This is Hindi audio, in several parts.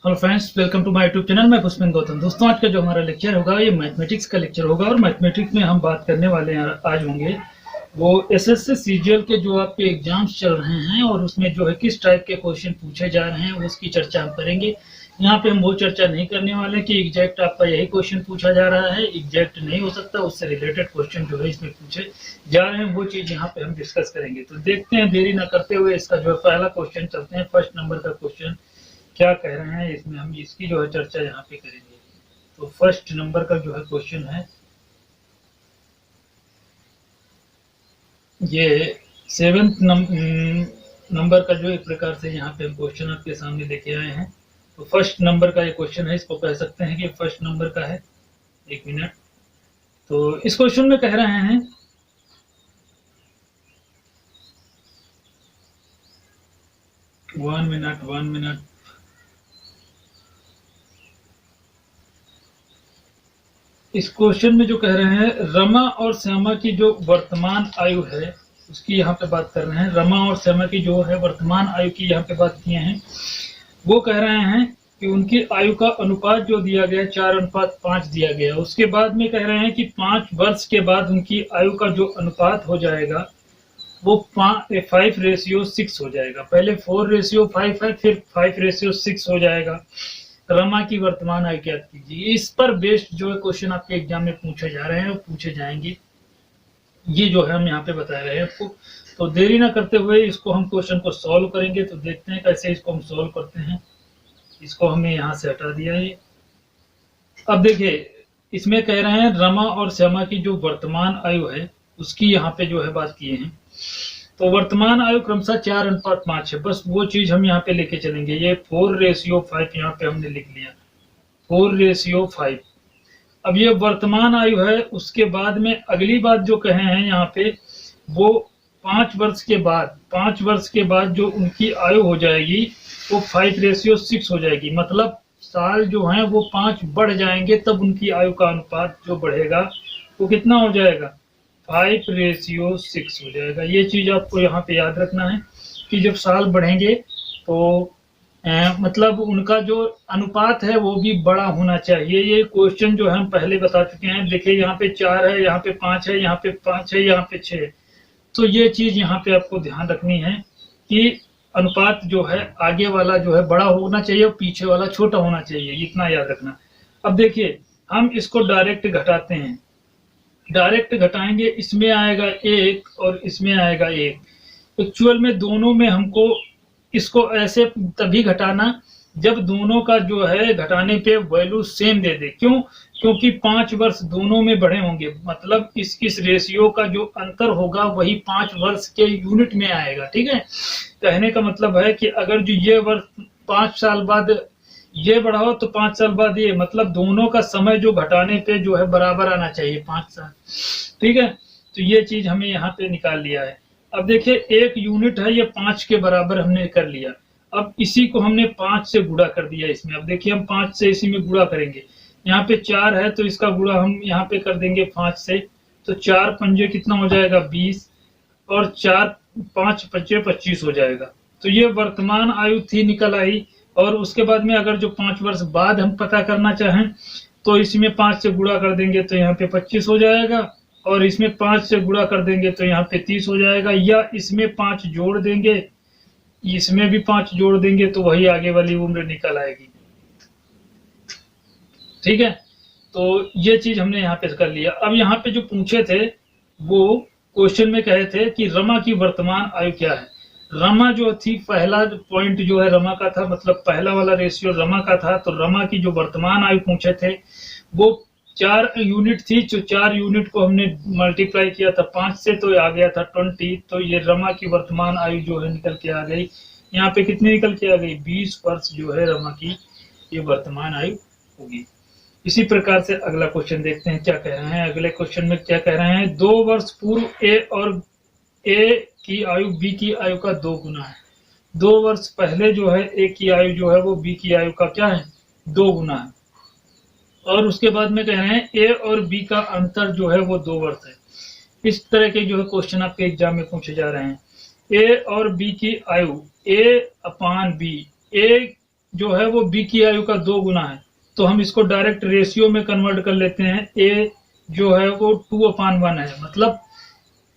Hello friends, welcome to my YouTube channel. मैं पुष्पिन गौतम। दोस्तों, आज का जो हमारा लेक्चर होगा ये मैथमेटिक्स का लेक्चर होगा और मैथमेटिक्स में हम बात करने वाले हैं आज होंगे वो एसएससी सीजीएल के जो आपके एग्जाम्स चल रहे हैं और उसमें जो है किस टाइप के क्वेश्चन पूछे जा रहे हैं उसकी चर्चा हम करेंगे। यहाँ पे हम वो चर्चा नहीं करने वाले कि एग्जैक्ट आपका यही क्वेश्चन पूछा जा रहा है, एग्जैक्ट नहीं हो सकता, उससे रिलेटेड क्वेश्चन जो है इसमें पूछे जा रहे हैं वो चीज यहाँ पे हम डिस्कस करेंगे। तो देखते हैं, देरी ना करते हुए इसका जो है पहला क्वेश्चन चलते हैं। फर्स्ट नंबर का क्वेश्चन क्या कह रहे हैं, इसमें हम इसकी जो है चर्चा यहाँ पे करेंगे। तो फर्स्ट नंबर का जो है क्वेश्चन है ये सेवेंथ नंबर का जो एक प्रकार से यहाँ पे हम क्वेश्चन आपके सामने लेके आए हैं। तो फर्स्ट नंबर का ये क्वेश्चन है, इसको कह सकते हैं कि फर्स्ट नंबर का है। एक मिनट। तो इस क्वेश्चन में कह रहे हैं 1 मिनट। इस क्वेश्चन में जो कह रहे हैं रमा और श्यामा की जो वर्तमान आयु है उसकी यहाँ पे बात कर रहे हैं। रमा और श्यामा की जो है वर्तमान आयु की यहाँ पे बात किए हैं। वो कह रहे हैं कि उनकी आयु का अनुपात जो दिया गया 4:5 दिया गया। उसके बाद में कह रहे हैं कि 5 वर्ष के बाद उनकी आयु का जो अनुपात हो जाएगा वो 5:6 हो जाएगा। पहले 4:5 है, फिर 5:6 हो जाएगा। रमा की वर्तमान आयु ज्ञात कीजिए। इस पर बेस्ड जो है क्वेश्चन आपके एग्जाम में पूछे जा रहे हैं और पूछे जाएंगे, ये जो है हम यहाँ पे बता रहे हैं आपको। तो देरी ना करते हुए इसको हम क्वेश्चन को सॉल्व करेंगे। तो देखते हैं कैसे इसको हम सॉल्व करते हैं। इसको हमने यहाँ से हटा दिया है। अब देखिए, इसमें कह रहे हैं रमा और श्यामा की जो वर्तमान आयु है उसकी यहाँ पे जो है बात किए हैं। तो वर्तमान आयु क्रमशः 4:5 है। बस वो चीज हम यहाँ पे लेके चलेंगे। ये 4:5 यहाँ पे हमने लिख लिया, 4:5। अब ये वर्तमान आयु है। उसके बाद में अगली बात जो कहे हैं यहाँ पे वो 5 वर्ष के बाद जो उनकी आयु हो जाएगी वो 5:6 हो जाएगी। मतलब साल जो है वो 5 बढ़ जाएंगे, तब उनकी आयु का अनुपात जो बढ़ेगा वो कितना हो जाएगा, 5:6 हो जाएगा। ये चीज आपको यहाँ पे याद रखना है कि जब साल बढ़ेंगे तो मतलब उनका जो अनुपात है वो भी बड़ा होना चाहिए। ये क्वेश्चन जो है हम पहले बता चुके हैं। देखिए, यहाँ पे 4 है, यहाँ पे 5 है, यहाँ पे 5 है, यहाँ पे 6 है। तो ये चीज यहाँ पे आपको ध्यान रखनी है कि अनुपात जो है आगे वाला जो है बड़ा होना चाहिए और पीछे वाला छोटा होना चाहिए, इतना याद रखना। अब देखिए, हम इसको डायरेक्ट घटाते हैं। डायरेक्ट घटाएंगे, इसमें आएगा 1 और इसमें आएगा 1। एक्चुअल में दोनों में हमको इसको ऐसे तभी घटाना जब दोनों का जो है घटाने पे वैल्यू सेम दे दे। क्यों? क्योंकि 5 वर्ष दोनों में बढ़े होंगे। मतलब इस रेशियो का जो अंतर होगा वही 5 वर्ष के यूनिट में आएगा। ठीक है, कहने का मतलब है कि अगर जो ये वर्ष 5 साल बाद ये बढ़ाओ तो 5 साल बाद ये, मतलब दोनों का समय जो घटाने पे जो है बराबर आना चाहिए, 5 साल। ठीक है, तो ये चीज हमें यहाँ पे निकाल लिया है। अब देखिए, 1 यूनिट है, ये 5 के बराबर हमने कर लिया। अब इसी को हमने 5 से गुणा कर दिया इसमें। अब देखिए, हम 5 से इसी में गुणा करेंगे। यहाँ पे 4 है तो इसका गुणा हम यहाँ पे कर देंगे 5 से। तो 4 पंजे कितना हो जाएगा, 20, और 4 5 पंजे 25 हो जाएगा। तो ये वर्तमान आयु थी, निकल आई। और उसके बाद में अगर जो 5 वर्ष बाद हम पता करना चाहें तो इसमें 5 से गुणा कर देंगे तो यहाँ पे 25 हो जाएगा, और इसमें 5 से गुणा कर देंगे तो यहाँ पे 30 हो जाएगा। या इसमें 5 जोड़ देंगे, इसमें भी 5 जोड़ देंगे तो वही आगे वाली उम्र निकल आएगी। ठीक है, तो ये चीज हमने यहाँ पे कर लिया। अब यहाँ पे जो पूछे थे वो क्वेश्चन में कहे थे कि रमा की वर्तमान आयु क्या है। रमा जो थी, पहला पॉइंट जो है रमा का था, मतलब पहला वाला रेशियो रमा का था। तो रमा की जो वर्तमान आयु पूछे थे वो 4 यूनिट थी। जो 4 यूनिट को हमने मल्टीप्लाई किया था 5 से तो आ गया था 20। तो ये रमा की वर्तमान आयु जो है निकल के आ गई। यहाँ पे कितनी निकल के आ गई, 20 वर्ष जो है रमा की ये वर्तमान आयु होगी। इसी प्रकार से अगला क्वेश्चन देखते हैं क्या कह रहे हैं। अगले क्वेश्चन में क्या कह रहे हैं, 2 वर्ष पूर्व ए और ए की आयु बी की आयु का 2 गुना है। 2 वर्ष पहले जो है ए की आयु जो है वो बी की आयु का क्या है, 2 गुना है। और उसके बाद में कह रहे हैं ए और बी का अंतर जो है वो 2 वर्ष है। इस तरह के जो है क्वेश्चन आपके एग्जाम में पूछे जा रहे हैं। ए और बी की आयु, ए अपान बी, ए जो है वो बी की आयु का 2 गुना है, तो हम इसको डायरेक्ट रेशियो में कन्वर्ट कर लेते हैं। ए जो है वो 2/1 है, मतलब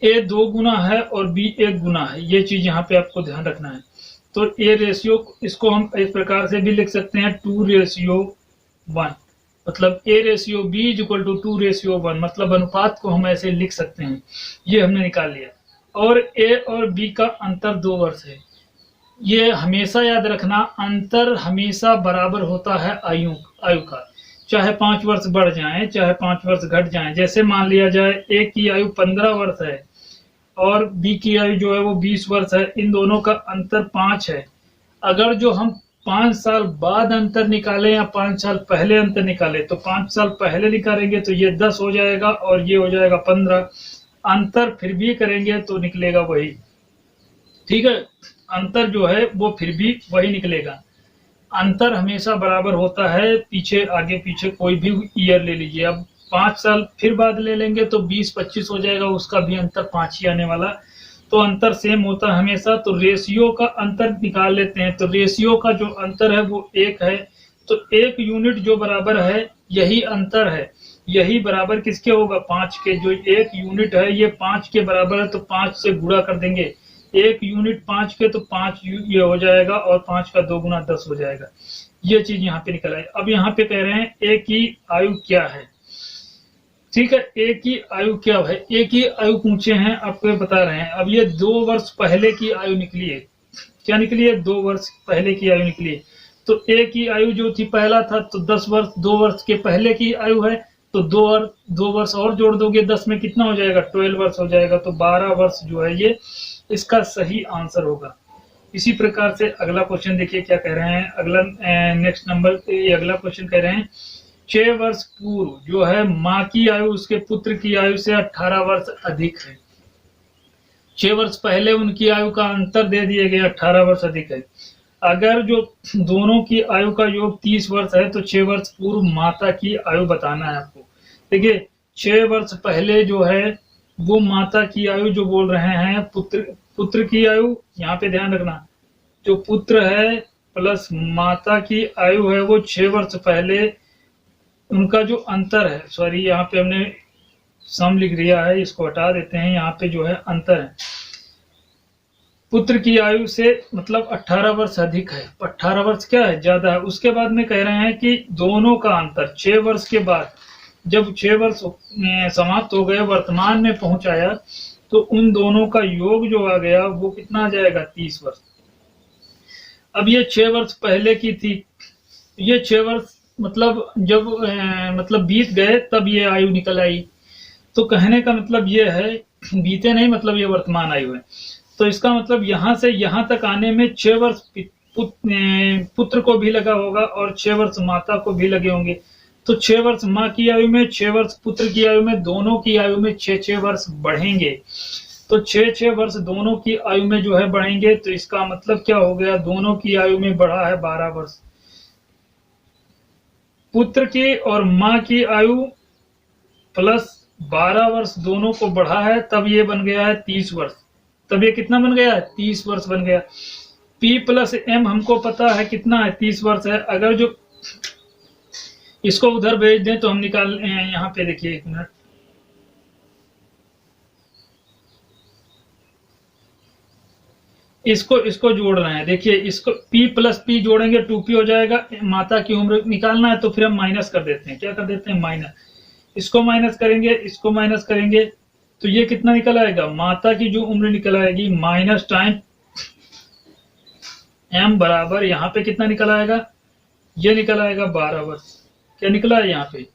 ए 2 गुना है और बी 1 गुना है। ये चीज यहाँ पे आपको ध्यान रखना है। तो ए रेशियो, इसको हम इस प्रकार से भी लिख सकते हैं 2:1, मतलब A ratio B is equal to 2:1, मतलब अनुपात को हम ऐसे लिख सकते हैं। ये हमने निकाल लिया। और ए और बी का अंतर 2 वर्ष है। ये हमेशा याद रखना, अंतर हमेशा बराबर होता है आयु का, चाहे 5 वर्ष बढ़ जाए चाहे 5 वर्ष घट जाए। जैसे मान लिया जाए ए की आयु 15 वर्ष है और बी की आयु जो है वो 20 वर्ष है, इन दोनों का अंतर 5 है। अगर जो हम 5 साल बाद अंतर निकालें या 5 साल पहले अंतर निकालें, तो 5 साल पहले निकालेंगे तो ये 10 हो जाएगा और ये हो जाएगा 15। अंतर फिर भी करेंगे तो निकलेगा वही, ठीक है। अंतर जो है वो फिर भी वही निकलेगा। अंतर हमेशा बराबर होता है, पीछे आगे पीछे कोई भी ईयर ले लीजिए। अब 5 साल फिर बाद ले लेंगे तो 20-25 हो जाएगा, उसका भी अंतर 5 ही आने वाला। तो अंतर सेम होता है हमेशा। तो रेशियो का अंतर निकाल लेते हैं। तो रेशियो का जो अंतर है वो 1 है, तो 1 यूनिट जो बराबर है यही अंतर है। यही बराबर किसके होगा? 5 के। जो 1 यूनिट है ये 5 के बराबर है, तो 5 से गुणा कर देंगे। 1 यूनिट 5 के, तो 5 ये हो जाएगा और 5 का 2 गुना 10 हो जाएगा। ये चीज यहाँ पे निकल आई। अब यहाँ पे कह रहे हैं ए की आयु क्या है, ठीक है। ए की आयु क्या है? ए की आयु पूछे हैं, आपको बता रहे हैं। अब ये 2 वर्ष पहले की आयु निकली है। क्या निकली है? 2 वर्ष पहले की आयु निकली है। तो ए की आयु जो थी पहला था तो 10 वर्ष, 2 वर्ष के पहले की आयु है, तो 2 वर्ष और जोड़ दोगे, 10 में कितना हो जाएगा? 12 वर्ष हो जाएगा। तो 12 वर्ष जो है ये इसका सही आंसर होगा। इसी प्रकार से अगला क्वेश्चन देखिए क्या कह रहे हैं। अगला नेक्स्ट नंबर, ये अगला क्वेश्चन कह रहे हैं 6 वर्ष पूर्व जो है माँ की आयु उसके पुत्र की आयु से 18 वर्ष अधिक है। 6 वर्ष पहले उनकी आयु का अंतर दे दिए गए, 18 वर्ष अधिक है। अगर जो दोनों की आयु का योग 30 वर्ष है तो 6 वर्ष पूर्व माता की आयु बताना है आपको। देखिए 6 वर्ष पहले जो है वो माता की आयु जो बोल रहे हैं, पुत्र की आयु, यहाँ पे ध्यान रखना, जो पुत्र है प्लस माता की आयु है वो 6 वर्ष पहले उनका जो अंतर है, सॉरी यहाँ पे हमने सम लिख दिया है, इसको हटा देते हैं। यहाँ पे जो है अंतर है, पुत्र की आयु से मतलब 18 वर्ष अधिक है। 18 वर्ष क्या है? ज्यादा है। उसके बाद में कह रहे हैं कि दोनों का अंतर 6 वर्ष के बाद, जब 6 वर्ष समाप्त हो गए, वर्तमान में पहुंच आया, तो उन दोनों का योग जो आ गया वो कितना आ जाएगा? 30 वर्ष। अब ये 6 वर्ष पहले की थी, ये 6 वर्ष मतलब जब मतलब बीत गए तब ये आयु निकल आई। तो कहने का मतलब ये है, बीते नहीं मतलब ये वर्तमान आयु है। तो इसका मतलब यहाँ से यहाँ तक आने में 6 वर्ष पुत्र को भी लगा होगा और 6 वर्ष माता को भी लगे होंगे। तो 6 वर्ष माँ की आयु में, 6 वर्ष पुत्र की आयु में, दोनों की आयु में 6-6 वर्ष बढ़ेंगे। तो 6-6 वर्ष दोनों की आयु में जो है बढ़ेंगे। तो इसका मतलब क्या हो गया? दोनों की आयु में बढ़ा है 12 वर्ष। पुत्र की और माँ की आयु प्लस 12 वर्ष दोनों को बढ़ा है, तब ये बन गया है 30 वर्ष। तब ये कितना बन गया है? 30 वर्ष बन गया। P प्लस M हमको पता है कितना है? 30 वर्ष है। अगर जो इसको उधर भेज दें तो हम निकाल, यहाँ पे देखिए 1 मिनट, इसको जोड़ रहे हैं। देखिए इसको P प्लस P जोड़ेंगे 2P हो जाएगा। माता की उम्र निकालना है तो फिर हम माइनस कर देते हैं। क्या कर देते हैं? माइनस। इसको माइनस करेंगे, इसको माइनस करेंगे, तो ये कितना निकल आएगा? माता की जो उम्र निकल आएगी माइनस टाइम M बराबर यहाँ पे कितना निकल आएगा? ये निकल आएगा 12 वर्ष। क्या निकला है यहाँ पे?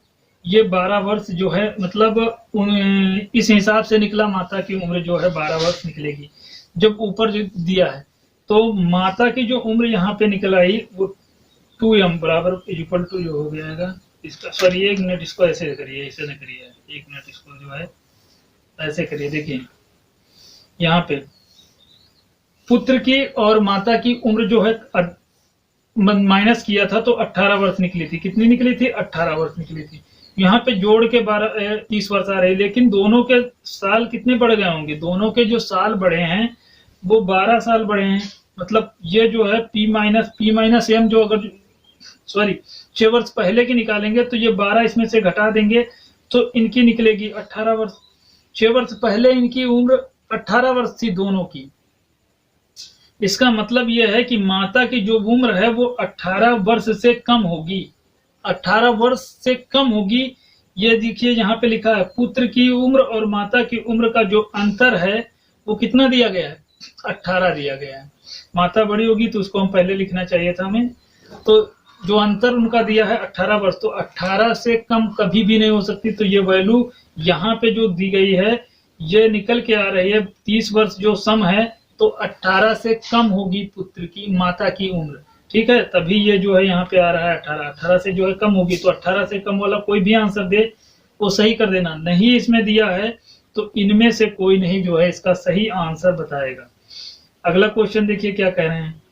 ये 12 वर्ष जो है, मतलब इस हिसाब से निकला, माता की उम्र जो है 12 वर्ष निकलेगी। जब ऊपर जो दिया है तो माता की जो उम्र यहाँ पे निकल आई वो 2M बराबर इक्वल टू जो हो जाएगा इसका, सॉरी 1 मिनट, इसको ऐसे करिए, ऐसे न करिए, 1 मिनट, इसको जो है ऐसे करिए। देखिए यहाँ पे पुत्र की और माता की उम्र जो है माइनस किया था तो 18 वर्ष निकली थी। कितनी निकली थी? 18 वर्ष निकली थी। यहाँ पे जोड़ के 30 वर्ष आ रही, लेकिन दोनों के साल कितने बढ़ गए होंगे? दोनों के जो साल बढ़े हैं वो 12 साल बढ़े हैं। मतलब ये जो है पी माइनस एम जो अगर सॉरी 6 वर्ष पहले की निकालेंगे तो ये 12 इसमें से घटा देंगे तो इनकी निकलेगी 18 वर्ष। 6 वर्ष पहले इनकी उम्र 18 वर्ष थी दोनों की। इसका मतलब यह है कि माता की जो उम्र है वो 18 वर्ष से कम होगी, 18 वर्ष से कम होगी। ये देखिए यहाँ पे लिखा है पुत्र की उम्र और माता की उम्र का जो अंतर है वो कितना दिया गया है, 18 दिया गया है। माता बड़ी होगी तो उसको हम पहले लिखना चाहिए था हमें। तो जो अंतर उनका दिया है 18 वर्ष, तो 18 से कम कभी भी नहीं हो सकती। तो ये वैल्यू यहाँ पे जो दी गई है ये निकल के आ रही है 30 वर्ष जो सम है, तो 18 से कम होगी पुत्र की माता की उम्र। ठीक है, तभी ये जो है यहाँ पे आ रहा है 18 से जो है कम होगी। तो 18 से कम वाला कोई भी आंसर दे वो सही कर देना। नहीं इसमें दिया है तो इनमें से कोई नहीं जो है इसका सही आंसर बताएगा। अगला क्वेश्चन देखिए क्या कह रहे हैं।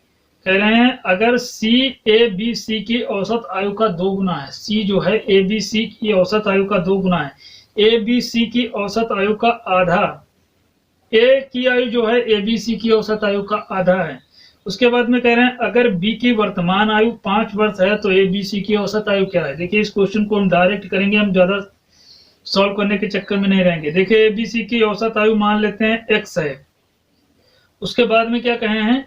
कह रहे हैं अगर सी ए बी सी की औसत आयु का 2 गुना है, सी जो है ए बी सी की औसत आयु का 2 गुना है, ए बी सी की औसत आयु का आधा, ए की आयु जो है ए बी सी की औसत आयु का आधा है। उसके बाद में कह रहे हैं अगर बी की वर्तमान आयु 5 वर्ष है तो ए बी सी की औसत आयु क्या है। देखिए इस क्वेश्चन को हम डायरेक्ट करेंगे, हम ज्यादा सॉल्व करने के चक्कर में नहीं रहेंगे। देखिए ए बी सी की औसत आयु मान लेते हैं x है। उसके बाद में क्या कहे हैं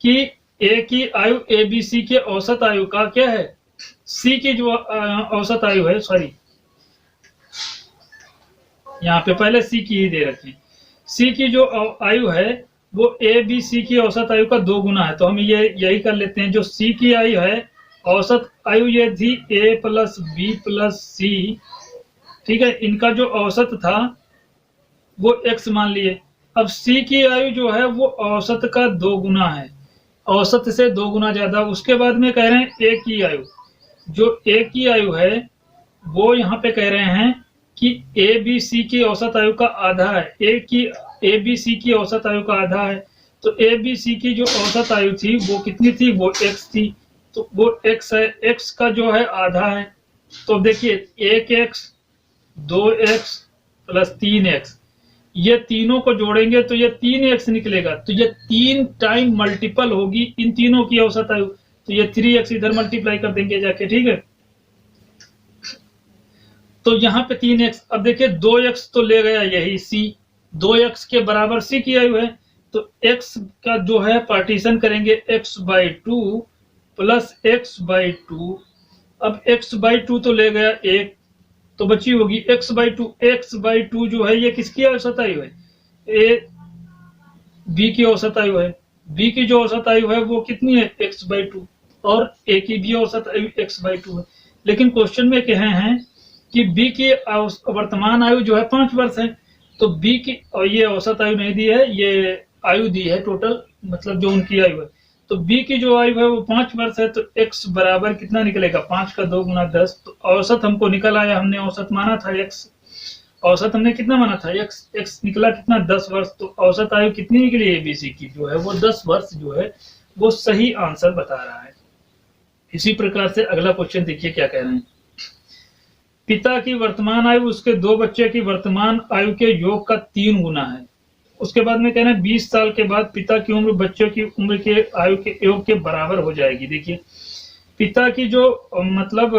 कि ए की आयु ए बी सी के औसत आयु का क्या है, सी की जो औसत आयु है, सॉरी यहाँ पे पहले सी की ही दे रखी, सी की जो आयु है वो ए बी सी की औसत आयु का 2 गुना है। तो हम ये यही कर लेते हैं, जो सी की आयु है औसत आयु ये थी ए प्लस बी प्लस सी। ठीक है, इनका जो औसत था वो x मान लिए। अब सी की आयु जो है वो औसत का 2 गुना है, औसत से 2 गुना ज्यादा। उसके बाद में कह रहे हैं ए की आयु, जो ए की आयु है वो यहाँ पे कह रहे हैं कि ए बी सी की औसत आयु का आधा है, ए बी सी की औसत आयु का आधा है। तो ए बी सी की जो औसत आयु थी वो कितनी थी, वो x थी, तो वो x है, x का जो है आधा है। तो देखिए 1x 2x प्लस 3x, ये तीनों को जोड़ेंगे तो ये 3x निकलेगा। तो ये 3 टाइम मल्टीपल होगी इन तीनों की औसत आयु, तो ये 3x इधर मल्टीप्लाई कर देंगे जाके। ठीक है, तो यहाँ पे 3x। अब देखिए 2x तो ले गया यही c, 2x के बराबर c की आयु है, तो x का जो है पार्टीशन करेंगे x/2 प्लस x/2। अब x/2 तो ले गया 1, तो बची होगी x/2। x/2 जो है ये किसकी औसत आयु है, ए बी की औसत आयु है। बी की जो औसत आयु है वो कितनी है, x/2, और ए की भी औसत आयु x/2 है। लेकिन क्वेश्चन में कहे हैं कि बी की वर्तमान आयु जो है 5 वर्ष है, तो बी की, और ये औसत आयु नहीं दी है, ये आयु दी है टोटल, मतलब जो उनकी आयु है। तो बी की जो आयु है वो 5 वर्ष है, तो x बराबर कितना निकलेगा, 5 का 2 गुना 10। तो औसत हमको निकल आया, हमने औसत माना था x, औसत हमने कितना माना था x निकला कितना, 10 वर्ष। तो औसत आयु कितनी निकली एबीसी की जो है वो 10 वर्ष जो है वो सही आंसर बता रहा है। इसी प्रकार से अगला क्वेश्चन देखिए क्या कह रहे हैं। पिता की वर्तमान आयु उसके 2 बच्चे की वर्तमान आयु के योग का 3 गुना है। उसके बाद में कह रहे हैं 20 साल के बाद पिता की उम्र बच्चों की उम्र के आयु के योग के बराबर हो जाएगी। देखिए पिता की जो मतलब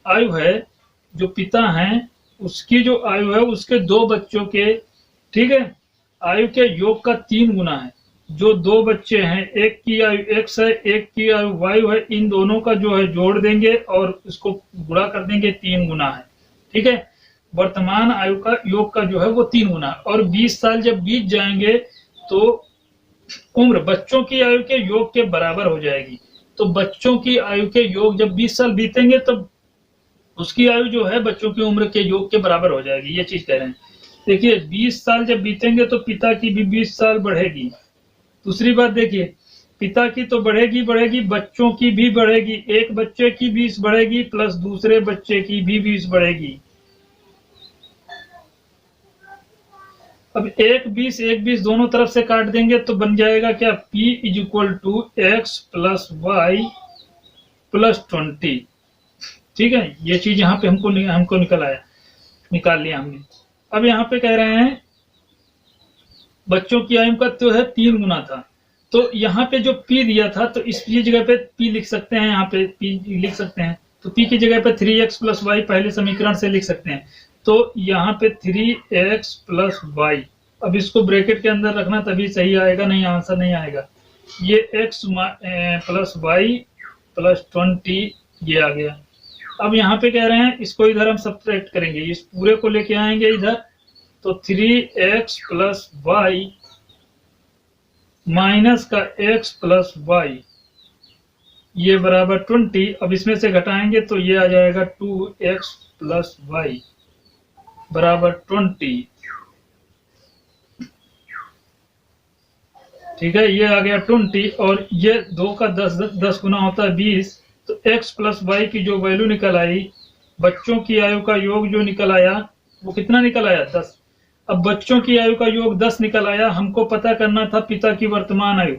आयु है, जो पिता हैं उसकी जो आयु है उसके 2 बच्चों के, ठीक है, आयु के योग का 3 गुना है। जो 2 बच्चे हैं, एक की आयु x है, एक की आयु y है, इन दोनों का जो है जोड़ देंगे और इसको गुणा कर देंगे, 3 गुना है। ठीक है, वर्तमान आयु का योग का जो है वो 3 गुना, और 20 साल जब बीत जाएंगे तो उम्र बच्चों की आयु के योग के बराबर हो जाएगी। तो बच्चों की आयु के योग जब 20 साल बीतेंगे तब उसकी आयु जो है बच्चों की उम्र के योग के बराबर हो जाएगी, ये चीज कह रहे हैं। देखिए 20 साल जब बीतेंगे तो पिता की भी 20 साल बढ़ेगी। दूसरी बात देखिए, पिता की तो बढ़ेगी बढ़ेगी, बच्चों की भी बढ़ेगी, एक बच्चे की 20 बढ़ेगी प्लस दूसरे बच्चे की भी 20 बढ़ेगी। अब एक 20 दोनों तरफ से काट देंगे तो बन जाएगा क्या, P = x plus Y plus 20। ठीक है, ये चीज यहाँ पे हमको निकाल लिया हमने। अब यहाँ पे कह रहे हैं बच्चों की आयु का तो है 3 गुना था, तो यहाँ पे जो p दिया था तो इस p जगह पे p लिख सकते हैं, यहाँ पे p लिख सकते हैं। तो p की जगह पे 3x प्लस वाई पहले समीकरण से लिख सकते हैं। तो यहाँ पे 3x प्लस वाई, अब इसको ब्रैकेट के अंदर रखना तभी सही आएगा, नहीं आंसर नहीं आएगा। ये x प्लस वाई प्लस 20 ये आ गया। अब यहाँ पे कह रहे हैं इसको इधर हम सब्ट्रैक्ट करेंगे, इस पूरे को लेके आएंगे इधर। तो 3x प्लस वाई माइनस का x प्लस वाई ये बराबर 20। अब इसमें से घटाएंगे तो ये आ जाएगा 2x प्लस वाई बराबर 20। ठीक है, ये आ गया 20 और ये 2 का 10 गुना होता है 20। तो x प्लस वाई की जो वैल्यू निकल आई, बच्चों की आयु का योग जो निकल आया वो कितना निकल आया 10। अब बच्चों की आयु का योग 10 निकल आया, हमको पता करना था पिता की वर्तमान आयु।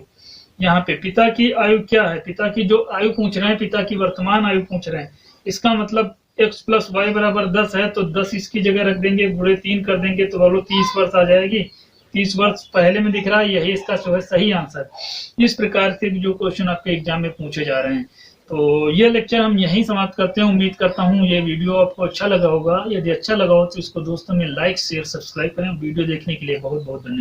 यहाँ पे पिता की आयु क्या है, पिता की जो आयु पूछ रहे हैं, पिता की वर्तमान आयु पूछ रहे हैं। इसका मतलब x प्लस वाई बराबर 10 है, तो 10 इसकी जगह रख देंगे, गुणे 3 कर देंगे तो बोलो 30 वर्ष आ जाएगी। 30 वर्ष पहले में दिख रहा है, यही इसका जो है सही आंसर। इस प्रकार से जो क्वेश्चन आपके एग्जाम में पूछे जा रहे हैं। तो ये लेक्चर हम यहीं समाप्त करते हैं। उम्मीद करता हूँ ये वीडियो आपको अच्छा लगा होगा। यदि अच्छा लगा हो तो इसको दोस्तों में लाइक शेयर सब्सक्राइब करें। वीडियो देखने के लिए बहुत बहुत धन्यवाद।